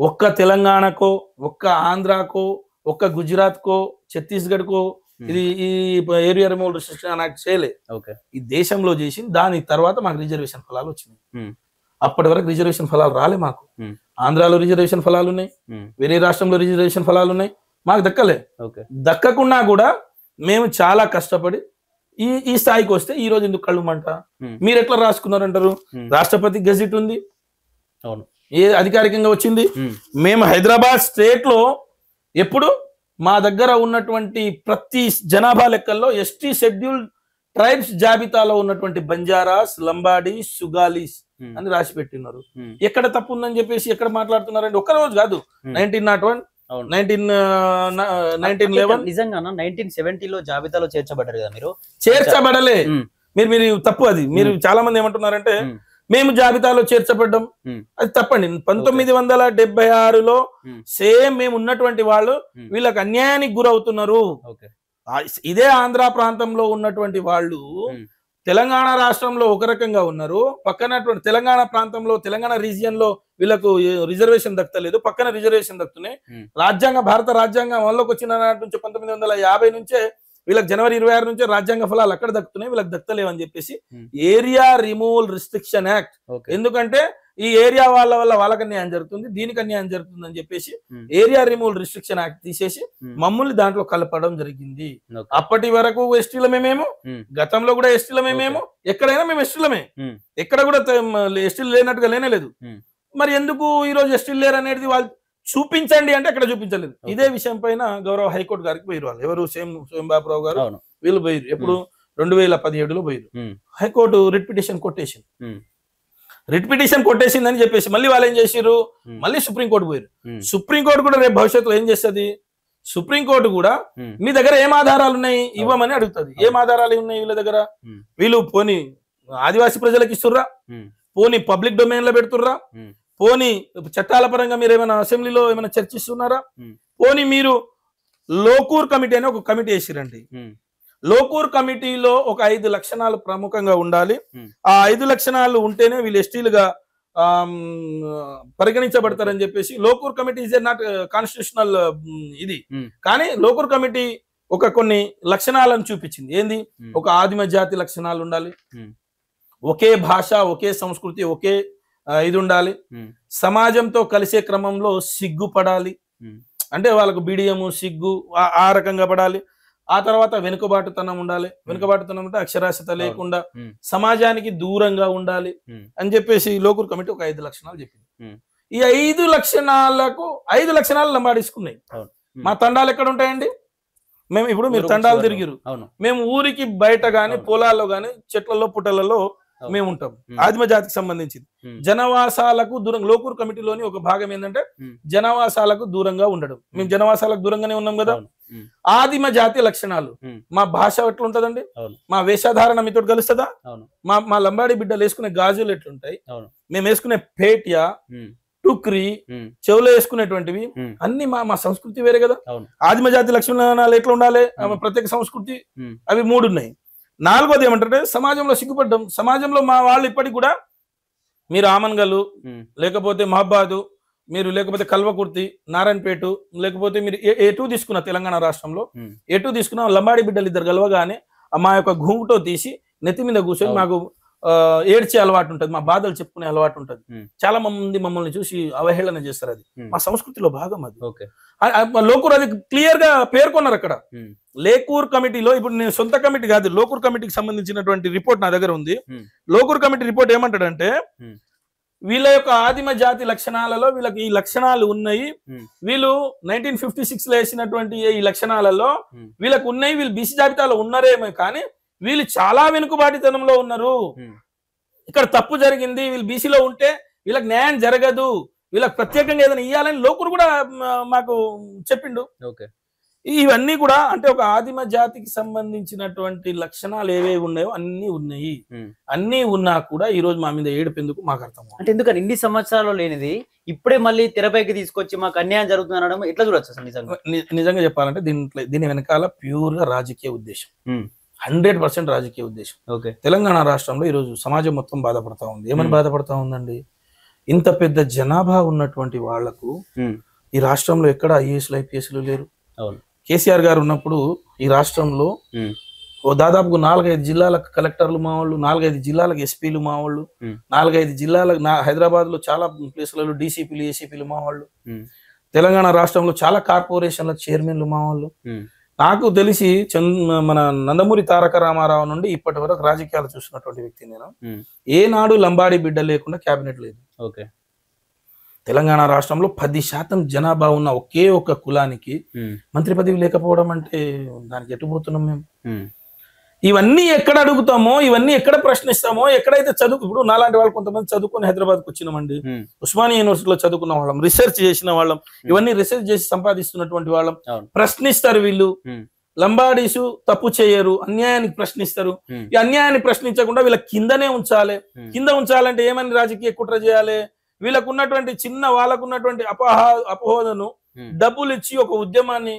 ఒక్క తెలంగాణకో, ఒక్క ఆంధ్రాకో, ఒక్క గుజరాత్ కో, ఛత్తీస్గఢ్ కో ఇది ఈ ఏరియా రిమూవల్ రిస్ట్రిక్షన్ యాక్ట్ చేయలే, ఈ దేశంలో చేసి దాని తర్వాత మాకు రిజర్వేషన్ ఫలాలు వచ్చినాయి. అప్పటి వరకు రిజర్వేషన్ ఫలాలు రాలే మాకు. ఆంధ్రాలో రిజర్వేషన్ ఫలాలు ఉన్నాయి, వేరే రాష్ట్రంలో రిజర్వేషన్ ఫలాలు ఉన్నాయి, మాకు దక్కలే. దక్కకుండా కూడా మేము చాలా కష్టపడి ఈ స్థాయికి వస్తే ఈ రోజు ఎందుకు కళ్ళుమంట? మీరు ఎట్లా రాసుకున్నారంటారు? రాష్ట్రపతి గెజిట్ ఉంది, ఏ అధికారికంగా వచ్చింది. మేము హైదరాబాద్ స్టేట్ లో ఎప్పుడు మా దగ్గర ఉన్నటువంటి ప్రతి జనాభా లెక్కల్లో ఎస్టీ షెడ్యూల్ ట్రైబ్స్ జాబితాలో ఉన్నటువంటి బంజారాస్, లంబాడీస్, సుగాలీస్ అని రాసి పెట్టినారు. ఎక్కడ తప్పు ఉందని చెప్పేసి ఎక్కడ మాట్లాడుతున్నారండి? ఒక్క రోజు కాదు, 1901, 1911 నిజంగా 1970లో జాబితాలో చేర్చబడ్డారు కదా మీరు? చేర్చబడలే. మీరు తప్పు. అది మీరు చాలా మంది ఏమంటున్నారంటే మేము జాబితాలో చేర్చబడ్డం, అది తప్పండి. 1976లో సేమ్ మేము ఉన్నటువంటి వాళ్ళు వీళ్ళకి అన్యాయానికి గురవుతున్నారు. ఇదే ఆంధ్ర ప్రాంతంలో ఉన్నటువంటి వాళ్ళు తెలంగాణ రాష్ట్రంలో ఒక రకంగా ఉన్నారు, పక్కన తెలంగాణ ప్రాంతంలో తెలంగాణ రీజియన్ లో వీళ్ళకు రిజర్వేషన్ దక్కలేదు, పక్కన రిజర్వేషన్ దక్కుతున్నాయి. భారత రాజ్యాంగం అమల్లోకి వచ్చిన నాటి నుంచి 1950 నుంచే వీళ్ళకి జనవరి 26 నుంచే రాజ్యాంగ ఫలాలు అక్కడ దక్కుతున్నాయి, వీళ్ళకి దక్కలేవు అని చెప్పేసి ఏరియా రిమూవల్ రిస్ట్రిక్షన్ యాక్ట్. ఎందుకంటే ఈ ఏరియా వల్ల వాళ్ళకి అన్యాయం జరుగుతుంది, దీనికి అన్యాయం జరుగుతుంది అని చెప్పేసి ఏరియా రిమూవల్ రిస్ట్రిక్షన్ యాక్ట్ తీసేసి మమ్మల్ని దాంట్లో కలపడం జరిగింది. అప్పటి వరకు ఎస్టీలమేమేమో, గతంలో కూడా ఎస్టీలమేమేమో, ఎక్కడైనా మేము ఎస్టీలమే, ఎక్కడ కూడా ఎస్టీలు లేనట్టుగా లేనేలేదు. మరి ఎందుకు ఈ రోజు ఎస్టీలు లేరు అనేది వాళ్ళు చూపించండి అంటే అక్కడ చూపించలేదు. ఇదే విషయం పైన గౌరవ హైకోర్టు గారికి పోయిరు వాళ్ళు. ఎవరు? సోయం బాబురావు గారు వీళ్ళు పోయిరు. ఎప్పుడు? 2017లో పోయిరు. హైకోర్టు రిట్ పిటిషన్ కొట్టేసిందని చెప్పేసి మళ్ళీ వాళ్ళు ఏం చేసిరు? మళ్ళీ సుప్రీంకోర్టు పోయారు. సుప్రీంకోర్టు కూడా రేపు భవిష్యత్తులో ఏం చేస్తుంది? సుప్రీంకోర్టు కూడా మీ దగ్గర ఏం ఆధారాలు ఉన్నాయి ఇవ్వమని అడుగుతుంది. ఏం ఆధారాలు ఉన్నాయి వీళ్ళ దగ్గర? వీళ్ళు పోనీ ఆదివాసీ ప్రజలకు ఇస్తుర్రా, పోనీ పబ్లిక్ డొమైన్ లో పెడుతుర్రా, పోనీ చట్టాల పరంగా మీరు ఏమైనా అసెంబ్లీలో ఏమైనా చర్చిస్తున్నారా, పోనీ మీరు లోకూర్ కమిటీ అని ఒక కమిటీ వేసిరండి. లోకూర్ కమిటీలో ఒక 5 లక్షణాలు ప్రముఖంగా ఉండాలి. ఆ 5 లక్షణాలు ఉంటేనే వీళ్ళు ఎస్టీలుగా పరిగణించబడతారని చెప్పేసి Lokur committee is not constitutional ఇది. కానీ లోకూర్ కమిటీ కొన్ని లక్షణాలను చూపించింది. ఏంది? ఒక ఆదిమ జాతి లక్షణాలు ఉండాలి, ఒకే భాష, ఒకే సంస్కృతి, ఒకే ఇది ఉండాలి, సమాజంతో కలిసే క్రమంలో సిగ్గుపడాలి, అంటే వాళ్ళకు బిడియము సిగ్గు ఆ రకంగా పడాలి. ఆ తర్వాత వెనుకబాటుతనం ఉండాలి, వెనుకబాటుతనం అంటే అక్షరాస్యత లేకుండా సమాజానికి దూరంగా ఉండాలి అని చెప్పేసి లోకూర్ కమిటీ ఒక 5 లక్షణాలు చెప్పింది. ఈ 5 లక్షణాలు లంబాడీసుకున్నాయి. మా తండాలు ఎక్కడ ఉంటాయండి? మేము ఇప్పుడు మీరు తండాలు తిరిగిరు, మేము ఊరికి బయట గాని పొలాల్లో గాని చెట్లలో పుట్టలలో మేము ఉంటాం. ఆదిమ జాతికి సంబంధించింది. జనవాసాలకు దూరం లోకూర్ కమిటీలోని ఒక భాగం ఏంటంటే జనవాసాలకు దూరంగా ఉండడం. మేము జనవాసాలకు దూరంగానే ఉన్నాం కదా. ఆదిమ జాతి లక్షణాలు, మా భాష ఎట్లుంటదండి, మా వేషధారణ మీతో కలుస్తుందా, మా లంబాడి బిడ్డలు వేసుకునే గాజులు ఎట్లుంటాయి, మేము వేసుకునే పేట్యా, టుక్రి, చెవులో వేసుకునేటువంటివి అన్ని మా సంస్కృతి వేరే కదా. ఆదిమ జాతి లక్షణాలు ఎట్లా ఉండాలి, ప్రత్యేక సంస్కృతి, అవి 3 ఉన్నాయి. 4వది ఏమంటారంటే సమాజంలో సిగ్గుపడ్డం. సమాజంలో మా వాళ్ళు ఇప్పటికి కూడా మీరు ఆమన్గల్, లేకపోతే మహబాదు, మీరు లేకపోతే కల్వకుర్తి, నారాయణపేట, లేకపోతే మీరు ఎటు తీసుకున్న తెలంగాణ రాష్ట్రంలో ఎటు తీసుకున్న లంబాడి బిడ్డలు 2 కలవగానే మా యొక్క గుంగుతో తీసి నెత్తి మీద కూర్చొని మాకు ఏడ్చే అలవాటు ఉంటుంది, మా బాధలు చెప్పుకునే అలవాటు ఉంటుంది. చాలా మంది మమ్మల్ని చూసి అవహేళన చేస్తారు. అది మా సంస్కృతిలో భాగం. అది లోకూర్ అది క్లియర్ గా పేర్కొన్నారు అక్కడ. లేకూర్ కమిటీలో ఇప్పుడు నేను సొంత కమిటీ కాదు, లోకూర్ కమిటీకి సంబంధించినటువంటి రిపోర్ట్ నా దగ్గర ఉంది. లోకూర్ కమిటీ రిపోర్ట్ ఏమంటాడంటే వీళ్ళ యొక్క ఆదిమ జాతి లక్షణాలలో వీళ్ళకి ఈ లక్షణాలు ఉన్నాయి, వీళ్ళు 1956 లో వేసినటువంటి ఈ లక్షణాలలో వీళ్ళకి ఉన్నాయి, వీళ్ళు బీసీ జాబితాలో ఉన్నారేమో కానీ వీళ్ళు చాలా వెనుకబాటుతనంలో ఉన్నారు, ఇక్కడ తప్పు జరిగింది, వీళ్ళు బీసీలో ఉంటే వీళ్ళకి న్యాయం జరగదు, వీళ్ళకి ప్రత్యేకంగా ఏదైనా ఇవ్వాలని లోకూర్ కూడా మాకు చెప్పిండు. ఇవన్నీ కూడా అంటే ఒక ఆదిమ జాతికి సంబంధించినటువంటి లక్షణాలు ఏవేవి ఉన్నాయో అన్ని ఉన్నాయి. అన్ని ఉన్నా కూడా ఈ రోజు మా మీద ఏడుపెందుకు మాకు అర్థం. అంటే ఎందుకని ఇన్ని సంవత్సరాలు లేనిది ఇప్పుడే మళ్ళీ తెరపైకి తీసుకొచ్చి మాకు అన్యాయం జరుగుతుంది అనడం ఎట్లా చూడొచ్చు? నిజంగా చెప్పాలంటే దీని వెనకాల ప్యూర్ గా రాజకీయ ఉద్దేశం, 100% రాజకీయ ఉద్దేశం. తెలంగాణ రాష్ట్రంలో ఈరోజు సమాజం మొత్తం బాధపడతా ఉంది. ఏమని బాధపడతా ఉందండి? ఇంత పెద్ద జనాభా ఉన్నటువంటి వాళ్లకు ఈ రాష్ట్రంలో ఎక్కడ ఐఏఎస్లు ఐపీఎస్లు లేరు. కేసీఆర్ గారు ఉన్నప్పుడు ఈ రాష్ట్రంలో ఓ దాదాపు 4-5 జిల్లాలకు కలెక్టర్లు మా వాళ్ళు, 4-5 జిల్లాలకు ఎస్పీలు మా వాళ్ళు, 4-5 జిల్లాలకు హైదరాబాద్ లో చాలా ప్లేసులలో డీసీపీలు ఏసీపీలు మా వాళ్ళు, తెలంగాణ రాష్ట్రంలో చాలా కార్పొరేషన్ల చైర్మన్లు మా వాళ్ళు. నాకు తెలిసి మన నందమూరి తారక రామారావు నుండి ఇప్పటి వరకు రాజకీయాలు చూస్తున్నటువంటి వ్యక్తి నేను. ఏనాడు లంబాడి బిడ్డ లేకుండా క్యాబినెట్ లేదు. తెలంగాణ రాష్ట్రంలో 10% జనాభా ఉన్న ఒకే ఒక్క కులానికి మంత్రి పదవి లేకపోవడం అంటే దానికి ఎటుపోతున్నాం మేము? ఇవన్నీ ఎక్కడ అడుగుతామో, ఇవన్నీ ఎక్కడ ప్రశ్నిస్తామో, ఎక్కడైతే ఇప్పుడు నాలాంటి వాళ్ళు కొంతమంది చదువుకొని హైదరాబాద్కి వచ్చినామండి. ఉస్మానియా యూనివర్సిటీలో చదువుకున్న వాళ్ళం, రీసెర్చ్ చేసిన వాళ్ళం, ఇవన్నీ రీసెర్చ్ చేసి సంపాదిస్తున్నటువంటి వాళ్ళం. ప్రశ్నిస్తారు వీళ్ళు. లంబాడీసు తప్పు చేయరు, అన్యాయానికి ప్రశ్నిస్తారు. ఈ అన్యాయాన్ని ప్రశ్నించకుండా వీళ్ళ కిందనే ఉంచాలి. కింద ఉంచాలంటే ఏమని రాజకీయ కుట్ర చేయాలి? వీళ్ళకు ఉన్నటువంటి వాళ్ళకున్నటువంటి అపోహలను డబ్బులు ఇచ్చి ఒక ఉద్యమాన్ని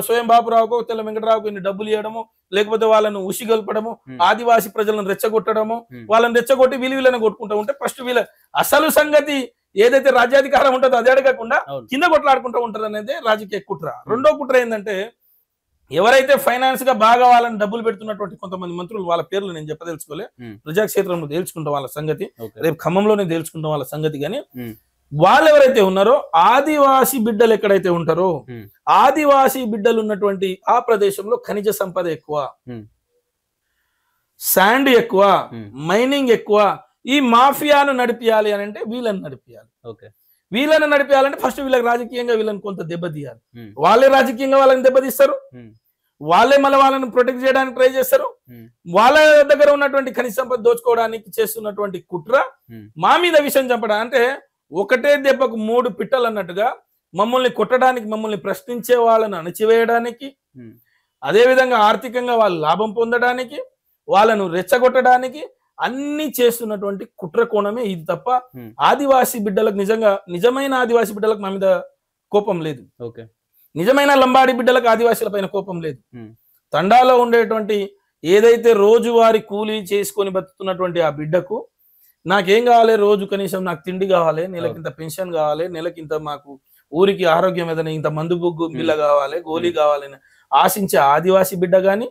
స్వయం బాపురావుకో తెల్ల వెంకటరావుకు ఇన్ని డబ్బులు ఇవ్వడము, లేకపోతే వాళ్ళను ఉసిగొల్పడము, ఆదివాసీ ప్రజలను రెచ్చగొట్టడము, వాళ్ళని రెచ్చగొట్టి వీళ్ళని కొట్టుకుంటూ ఉంటే ఫస్ట్ వీళ్ళ అసలు సంగతి ఏదైతే రాజ్యాధికారం ఉంటుందో అది అడగకుండా కింద కొట్లాడుకుంటూ ఉంటారు అనేది రాజకీయ కుట్ర. రెండో కుట్ర ఏంటంటే, ఎవరైతే ఫైనాన్స్ గా బాగా వాళ్ళని డబ్బులు పెడుతున్నటువంటి కొంతమంది మంత్రులు, వాళ్ళ పేర్లు నేను చెప్పదలుచుకోలే, ప్రజాక్షేత్రంలో తేల్చుకుంటాం వాళ్ళ సంగతి, రేపు ఖమ్మంలోనే తేల్చుకుంటాం వాళ్ళ సంగతి. కానీ వాళ్ళు ఎవరైతే ఉన్నారో ఆదివాసీ బిడ్డలు ఎక్కడైతే ఉంటారో, ఆదివాసీ బిడ్డలు ఉన్నటువంటి ఆ ప్రదేశంలో ఖనిజ సంపద ఎక్కువ, శాండ్ ఎక్కువ, మైనింగ్ ఎక్కువ. ఈ మాఫియాను నడిపియాలి అని అంటే వీళ్ళని నడిపియాలి. వీళ్ళని నడిపియాలంటే ఫస్ట్ వీళ్ళకి రాజకీయంగా వీళ్ళని కొంత దెబ్బతీయాలి. వాళ్ళే రాజకీయంగా వాళ్ళని దెబ్బతీస్తారు, వాళ్ళే మళ్ళీ వాళ్ళని ప్రొటెక్ట్ చేయడానికి ట్రై చేస్తారు. వాళ్ళ దగ్గర ఉన్నటువంటి ఖనిజ సంపద దోచుకోవడానికి చేస్తున్నటువంటి కుట్ర మా మీద విషయం చంపడం. అంటే ఒకటే దెబ్బకు 3 పిట్టలు అన్నట్టుగా మమ్మల్ని కొట్టడానికి, మమ్మల్ని ప్రశ్నించే వాళ్ళని అణచివేయడానికి, అదేవిధంగా ఆర్థికంగా వాళ్ళు లాభం పొందడానికి, వాళ్ళను రెచ్చగొట్టడానికి అన్ని చేస్తున్నటువంటి కుట్ర కోణమే ఇది తప్ప ఆదివాసీ బిడ్డలకు నిజమైన ఆదివాసీ బిడ్డలకు మా మీద కోపం లేదు. నిజమైన లంబాడి బిడ్డలకు ఆదివాసీల పైన కోపం లేదు. తండాలో ఉండేటువంటి ఏదైతే రోజువారి కూలీ చేసుకొని బతుకుతున్నటువంటి ఆ బిడ్డకు నాకేం కావాలి, రోజు కనీసం నాకు తిండి కావాలి, నెలకింత పెన్షన్ కావాలి, నెలకింత మాకు ఊరికి ఆరోగ్యం ఏదైనా ఇంత మందు బిల్ల కావాలి, గోలీ కావాలని ఆశించే ఆదివాసీ బిడ్డ గాని,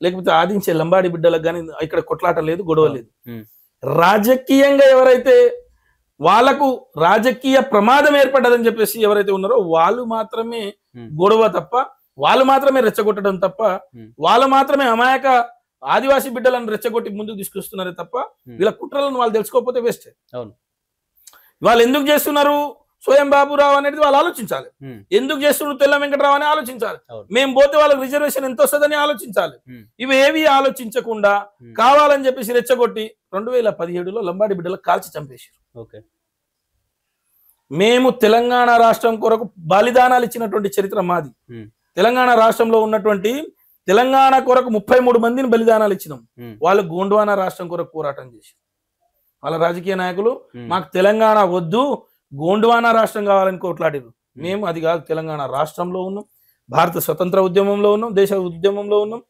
లేకపోతే ఆదించే లంబాడి బిడ్డలకు గాని ఇక్కడ కొట్లాట లేదు, గొడవ లేదు. రాజకీయంగా ఎవరైతే వాళ్ళకు రాజకీయ ప్రమాదం ఏర్పడ్డదని చెప్పేసి ఎవరైతే ఉన్నారో వాళ్ళు మాత్రమే గొడవ తప్ప, వాళ్ళు మాత్రమే రెచ్చగొట్టడం తప్ప, వాళ్ళు మాత్రమే అమాయక ఆదివాసీ బిడ్డలను రెచ్చగొట్టి ముందుకు తీసుకొస్తున్నారే తప్ప వీళ్ళ కుట్రలను వాళ్ళు తెలుసుకోకపోతే వేస్ట్. వాళ్ళు ఎందుకు చేస్తున్నారు స్వయం బాబురావు అనేది వాళ్ళు ఆలోచించాలి. ఎందుకు చేస్తున్నారు తెల్ల వెంకటరావు అని ఆలోచించాలి. మేము పోతే వాళ్ళకి రిజర్వేషన్ ఎంత వస్తుందని ఆలోచించాలి. ఇవి ఏవి ఆలోచించకుండా కావాలని చెప్పేసి రెచ్చగొట్టి 2017లో లంబాడి బిడ్డలకు కాల్చి చంపేశారు. మేము తెలంగాణ రాష్ట్రం కొరకు బలిదానాలు ఇచ్చినటువంటి చరిత్ర మాది. తెలంగాణ రాష్ట్రంలో ఉన్నటువంటి తెలంగాణ కొరకు 33 మందిని బలిదానాలు ఇచ్చినాం. వాళ్ళు గోండ్వానా రాష్ట్రం కొరకు పోరాటం చేశారు. వాళ్ళ రాజకీయ నాయకులు మాకు తెలంగాణ వద్దు, గోండ్వానా రాష్ట్రం కావాలని కొట్లాడారు. మేము అది కాదు, తెలంగాణ రాష్ట్రంలో ఉన్నాం, భారత స్వతంత్ర ఉద్యమంలో ఉన్నాం, దేశ ఉద్యమంలో ఉన్నాం.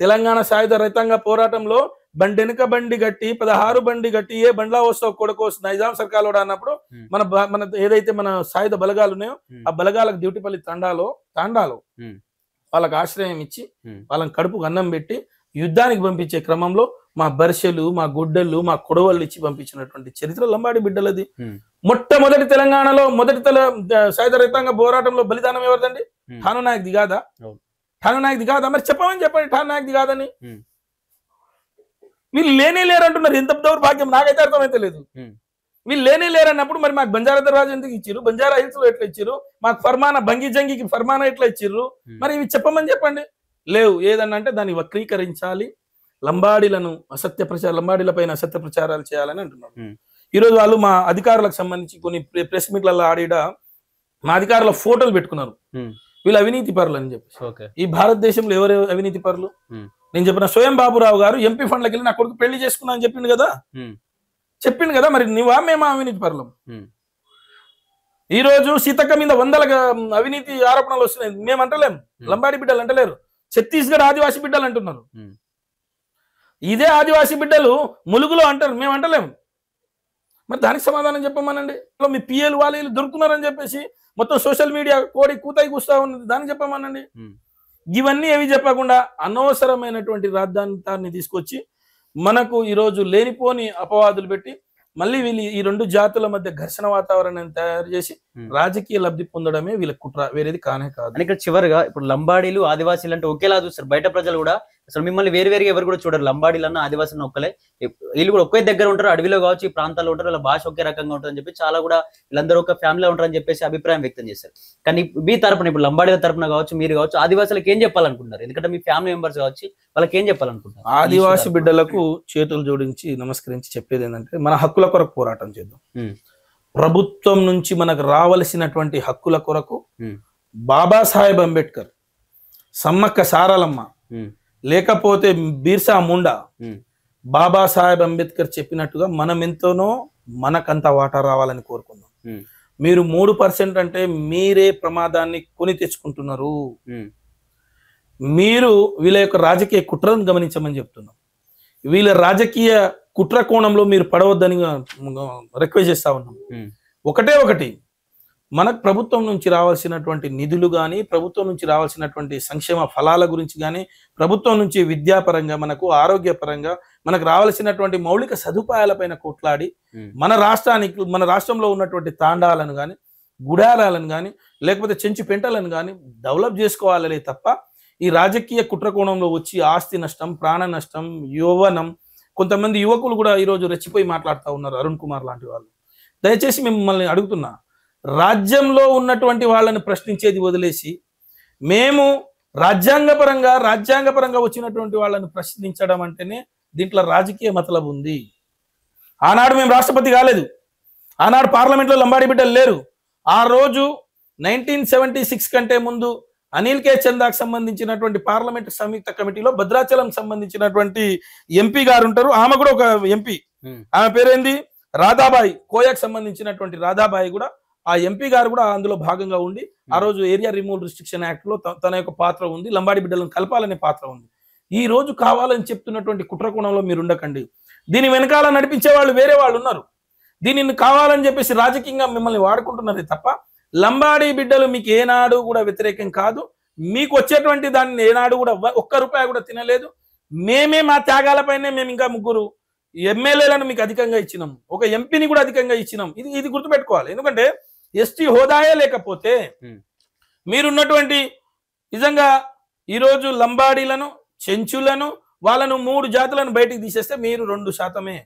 తెలంగాణ సాయుధ రైతాంగ పోరాటంలో బండెనక బండి గట్టి 16 బండి గట్టి ఏ బండ్లా వస్తావు కొడుకో నైజాం సర్కార్ అన్నప్పుడు మన ఏదైతే మన సాయుధ బలగాలు ఉన్నాయో ఆ బలగాలకు డ్యూటీపల్లి తాండాలో వాళ్ళకి ఆశ్రయం ఇచ్చి వాళ్ళని కడుపుకు అన్నం పెట్టి యుద్ధానికి పంపించే క్రమంలో మా బర్షెలు, మా గుడ్డలు, మా కొడవళ్ళు ఇచ్చి పంపించినటువంటి చరిత్ర లంబాడి బిడ్డలది. మొట్టమొదటి తెలంగాణలో మొదటి సాయుధ రైతాంగ పోరాటంలో బలిదానం ఎవరిదండి? ఠాను నాయక్ దిగాదా? ఠాను నాయక్ దిగాదా? మరి చెప్పమని చెప్పండి ఠాను నాయక్ దిగాదని. వీళ్ళు లేనే లేరు అంటున్నారు. ఎంత దౌర్భాగ్యం, నాకైతే అర్థమైతే లేదు. వీళ్ళు లేనే లేరు అన్నప్పుడు మరి మాకు బంజారా దర్వాజా ఎందుకు ఇచ్చిర్రు? బంజారా హిల్స్ లో ఎట్లా ఇచ్చిర్రు? మాకు ఫర్మానా బంగి జంగికి ఫర్మానా ఎట్లా ఇచ్చిర్రు? మరి ఇవి చెప్పమని చెప్పండి. లేవు. ఏదన్నా అంటే దాన్ని వక్రీకరించాలి, లంబాడీలను లంబాడీల పైన అసత్య ప్రచారాలు చేయాలని అంటున్నారు. ఈరోజు వాళ్ళు మా అధికారులకు సంబంధించి కొన్ని ప్రెస్ మీట్లలో ఆడిడ మా అధికారుల ఫోటోలు పెట్టుకున్నారు. వీళ్ళు అవినీతి పరులు అని చెప్పి. ఈ భారతదేశంలో ఎవరు అవినీతి పరులు? నేను చెప్పిన స్వయం బాబురావు గారు ఎంపీ ఫండ్లకి వెళ్ళి నా కొడుకు పెళ్లి చేసుకున్నా అని చెప్పిండు కదా. మరి నువ్వా మేమా అవినీతి పరులం? ఈ రోజు సీతక్క మీద 100 అవినీతి ఆరోపణలు వస్తున్నాయి. మేము అంటలేం, లంబాడి బిడ్డలు అంటలేరు, ఛత్తీస్గఢ్ ఆదివాసీ బిడ్డలు అంటున్నారు. ఇదే ఆదివాసీ బిడ్డలు ములుగులో అంటారు, మేము అంటలేము. మరి దానికి సమాధానం చెప్పమనండి. మీ పిఎల్ వాళ్ళు దొరుకుతున్నారని చెప్పేసి మొత్తం సోషల్ మీడియా కోడి కూతాయి కూస్తా ఉన్నది, దానికి చెప్పమనండి. ఇవన్నీ ఏవి చెప్పకుండా అనవసరమైనటువంటి రాద్ధాంతాన్ని తీసుకొచ్చి మనకు ఈరోజు లేనిపోని అపవాదులు పెట్టి మళ్ళీ వీళ్ళు ఈ రెండు జాతుల మధ్య ఘర్షణ వాతావరణాన్ని తయారు చేసి రాజకీయ లబ్ధి పొందడమే వీళ్ళ కుట్ర, వేరేది కానే కాదు. ఇక్కడ చివరిగా ఇప్పుడు లంబాడీలు ఆదివాసీలు అంటే ఒకేలా చూస్తారు. బయట ప్రజలు కూడా అసలు మిమ్మల్ని వేరుగా ఎవరు కూడా చూడరు. లంబాడీలన్నా ఆదివాసీలను ఒక్కలే, వీళ్ళు కూడా ఒకే దగ్గర ఉంటారు, అడవిలో కావచ్చు, ఈ ప్రాంతాల్లో ఉంటారు, వాళ్ళ భాష ఒకే రకంగా ఉంటుందని చెప్పి చాలా కూడా వీళ్ళందరూ ఒక ఫ్యామిలీలో ఉంటారని చెప్పేసి అభిప్రాయం వ్యక్తం చేశారు. కానీ మీ తరపున ఇప్పుడు లంబాడీల తరపున కావచ్చు, మీరు కావచ్చు, ఆదివాసులకు ఏం చెప్పాలనుకుంటున్నారు? ఎందుకంటే మీ ఫ్యామిలీ మెంబర్స్ కావచ్చు, వాళ్ళకి ఏం చెప్పాలనుకుంటున్నారు? ఆదివాసి బిడ్డలకు చేతులు జోడించి నమస్కరించి చెప్పేది ఏంటంటే, మన హక్కుల కొరకు పోరాటం చేద్దాం. ప్రభుత్వం నుంచి మనకు రావలసినటువంటి హక్కుల కొరకు బాబాసాహెబ్ అంబేద్కర్, సమ్మక్క సారలమ్మ, లేకపోతే బిర్సా ముండా, బాబాసాహెబ్ అంబేద్కర్ చెప్పినట్టుగా మనం ఎంతోనో మనకంత వాటా రావాలని కోరుకుందాం. మీరు 3% అంటే మీరే ప్రమాదాన్ని కొని తెచ్చుకుంటున్నారు. మీరు వీళ్ళ యొక్క రాజకీయ కుట్రను గమనించమని చెప్తున్నాం. వీళ్ళ రాజకీయ కుట్ర కోణంలో మీరు పడవద్దని రిక్వెస్ట్ చేస్తా ఉన్నాం. ఒకటి మనకు ప్రభుత్వం నుంచి రావాల్సినటువంటి నిధులు కానీ, ప్రభుత్వం నుంచి రావాల్సినటువంటి సంక్షేమ ఫలాల గురించి కానీ, ప్రభుత్వం నుంచి విద్యాపరంగా, మనకు ఆరోగ్యపరంగా మనకు రావాల్సినటువంటి మౌలిక సదుపాయాలపైన కొట్లాడి మన రాష్ట్రంలో ఉన్నటువంటి తాండాలను కానీ, గుడారాలను కానీ, లేకపోతే చెంచు పెంటలను కానీ డెవలప్ చేసుకోవాలే తప్ప ఈ రాజకీయ కుట్ర కోణంలో వచ్చి ఆస్తి నష్టం, ప్రాణ నష్టం, యౌవనం, కొంతమంది యువకులు కూడా ఈరోజు రెచ్చిపోయి మాట్లాడుతూ ఉన్నారు, అరుణ్ కుమార్ లాంటి వాళ్ళు. దయచేసి మిమ్మల్ని అడుగుతున్నా, రాజ్యంలో ఉన్నటువంటి వాళ్ళని ప్రశ్నించేది వదిలేసి మేము రాజ్యాంగపరంగా వచ్చినటువంటి వాళ్ళని ప్రశ్నించడం అంటేనే దీంట్లో రాజకీయ మతలబు ఉంది. ఆనాడు మేము రాష్ట్రపతి కాలేదు, ఆనాడు పార్లమెంట్లో లంబాడి బిడ్డలు లేరు. ఆ రోజు 1976 కంటే ముందు అనిల్ కే చందాకు సంబంధించినటువంటి పార్లమెంట్ సంయుక్త కమిటీలో భద్రాచలం సంబంధించినటువంటి ఎంపీ గారు ఉంటారు, ఆమె కూడా ఒక ఎంపీ, ఆమె పేరేంది రాధాబాయి, కోయాకు సంబంధించినటువంటి రాధాబాయి కూడా, ఆ ఎంపీ గారు కూడా అందులో భాగంగా ఉండి ఆ రోజు ఏరియా రిమూవల్ రిస్ట్రిక్షన్ యాక్ట్ లో తన యొక్క పాత్ర ఉంది, లంబాడి బిడ్డలను కలపాలనే పాత్ర ఉంది. ఈ రోజు కావాలని చెప్తున్నటువంటి కుట్రకోణంలో మీరు ఉండకండి. దీని వెనకాల నడిపించే వాళ్ళు వేరే వాళ్ళు ఉన్నారు. దీనిని కావాలని చెప్పేసి రాజకీయంగా మిమ్మల్ని వాడుకుంటున్నది తప్ప లంబాడి బిడ్డలు మీకు ఏనాడు కూడా వ్యతిరేకం కాదు. మీకు వచ్చేటువంటి దాన్ని ఏనాడు కూడా ₹1 కూడా తినలేదు. మేమే మా త్యాగాలపైనే మేము ఇంకా 3 ఎమ్మెల్యేలను మీకు అధికంగా ఇచ్చినాం, ఒక ఎంపీని కూడా అధికంగా ఇచ్చినాం. ఇది గుర్తుపెట్టుకోవాలి. ఎందుకంటే ఎస్టీ హోదాయే లేకపోతే మీరున్నటువంటి నిజంగా ఈరోజు లంబాడీలను, చెంచులను, వాళ్ళను 3 జాతులను బయటికి తీసేస్తే మీరు 2%.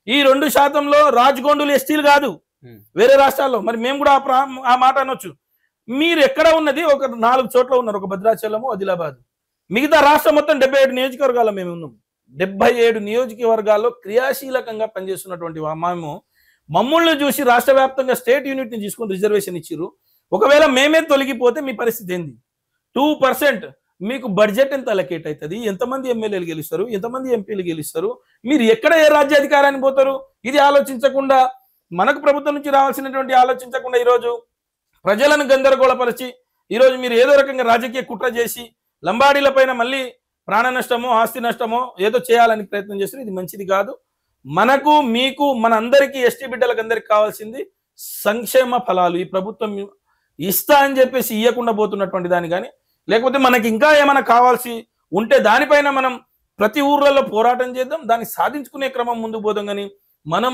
ఈ 2%లో రాజ్గోండులు ఎస్టీలు కాదు, వేరే రాష్ట్రాల్లో. మరి మేము కూడా ఆ మాట అనొచ్చు. మీరు ఎక్కడ ఉన్నది ఒక 4 చోట్ల ఉన్నారు, ఒక భద్రాచలము, ఆదిలాబాద్. మిగతా రాష్ట్రం మొత్తం 77 నియోజకవర్గాల్లో మేము ఉన్నాం. 77 నియోజకవర్గాల్లో క్రియాశీలకంగా పనిచేస్తున్నటువంటి మేము మమ్మల్ని చూసి రాష్ట్ర వ్యాప్తంగా స్టేట్ యూనిట్ ని తీసుకుని రిజర్వేషన్ ఇచ్చిర్రు. ఒకవేళ మేమే తొలగిపోతే మీ పరిస్థితి ఏంది? 2% మీకు బడ్జెట్ ఎంత అలకేట్ అవుతుంది? ఎంతమంది ఎమ్మెల్యేలు గెలుస్తారు? ఎంతమంది ఎంపీలు గెలుస్తారు? మీరు ఎక్కడ ఏ రాజ్యాధికారాన్ని పోతారు? ఇది ఆలోచించకుండా, మనకు ప్రభుత్వం నుంచి రావాల్సినటువంటి ఆలోచించకుండా ఈరోజు ప్రజలను గందరగోళపరిచి ఈరోజు మీరు ఏదో రకంగా రాజకీయ కుట్ర చేసి లంబాడీల పైన మళ్ళీ ప్రాణ నష్టమో, ఆస్తి నష్టమో ఏదో చేయాలని ప్రయత్నం చేస్తారు. ఇది మంచిది కాదు. మనకు, మీకు, మన అందరికీ, ఎస్టీ బిడ్డలకు అందరికి కావాల్సింది సంక్షేమ ఫలాలు. ఈ ప్రభుత్వం ఇస్తా అని చెప్పేసి ఇవ్వకుండా పోతున్నటువంటి దాన్ని కానీ, లేకపోతే మనకి ఇంకా ఏమైనా కావాల్సి ఉంటే దానిపైన మనం ప్రతి ఊర్లలో పోరాటం చేద్దాం, దాన్ని సాధించుకునే క్రమం ముందుకు పోదాం. కానీ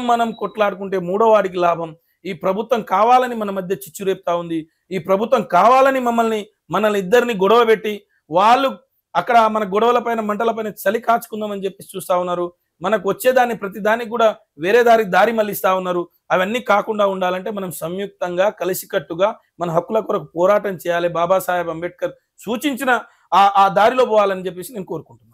మనం కొట్లాడుకుంటే 3వ వాడికి లాభం. ఈ ప్రభుత్వం కావాలని మన మధ్య చిచ్చు రేపుతా ఉంది. ఈ ప్రభుత్వం కావాలని మనల్ని ఇద్దరిని గొడవ పెట్టి వాళ్ళు అక్కడ మన గొడవల పైన, మంటల పైన చలి కాచుకుందామని చెప్పి చూస్తా ఉన్నారు. మనకు వచ్చేదాన్ని ప్రతి దానికి కూడా వేరే దారి మళ్ళిస్తా ఉన్నారు. అవన్నీ కాకుండా ఉండాలంటే మనం సంయుక్తంగా, కలిసికట్టుగా మన హక్కుల కొరకు పోరాటం చేయాలి. బాబాసాహెబ్ అంబేద్కర్ సూచించిన ఆ దారిలో పోవాలని చెప్పేసి నేను కోరుకుంటున్నాను.